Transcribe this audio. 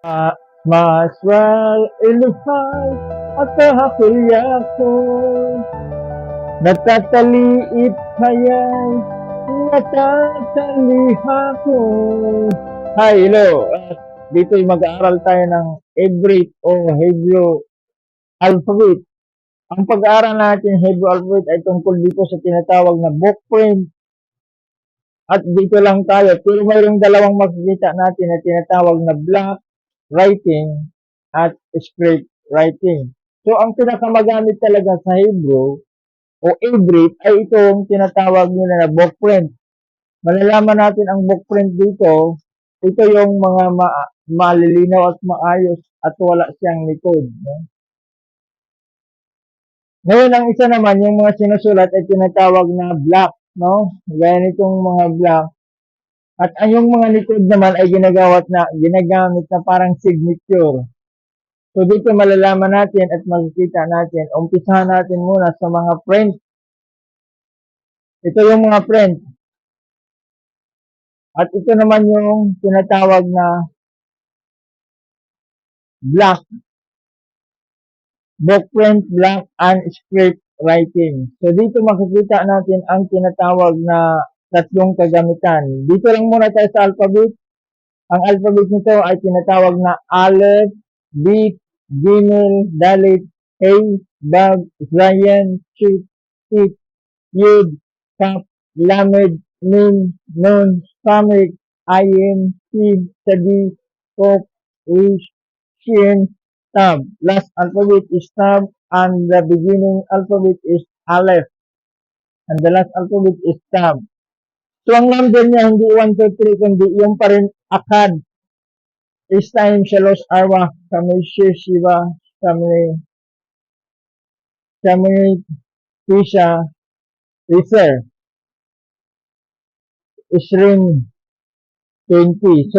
Maswal iluhay at kahapilya ko, natataliit hayay, natataliha ko. Hi, hello. Dito'y mag-aaral tayo ng Hebrew o Hebrew alphabet. Ang pag-aaral natin Hebrew alphabet ay tungkol dito sa tinatawag na book print. At dito lang tayo. Pero mayroong dalawang makikita natin na tinatawag na block writing at script writing. So, ang pinakamagamit talaga sa Hebrew o Hebrew ay itong tinatawag nila na book print. Malalaman natin ang book print dito. Ito yung mga malilinaw at maayos at wala siyang likod. No? Ngayon, ang isa naman, yung mga sinusulat ay tinatawag na block. No? Gaya nitong mga block. At yung mga likod naman ay ginagamit na parang signature. So, dito malalaman natin at makikita natin. Umpisahan natin muna sa mga print. Ito yung mga print. At ito naman yung tinatawag na block. Book print, block, and script writing. So, dito makikita natin ang tinatawag na tatlong kagamitan. Dito lang muna tayo sa alphabet. Ang alphabet nito ay tinatawag na Aleph, Bet, Gimel, Dalet, Hey, Bab, Zayin, Shit, Tit, Yud, Kaf, Lamed, Mim, Nun, Samik, Ayin, Sib, Sadi, Kof, Rish, Shin, Tab. Last alphabet is Tab and the beginning alphabet is Aleph and the last alphabet is Tab. So, ang number niya hindi 1, 2, 3 kundi yung pa rin akad. Is time Shalos Arwa kami Shiva kami Tisha Iser Isrin 20. So,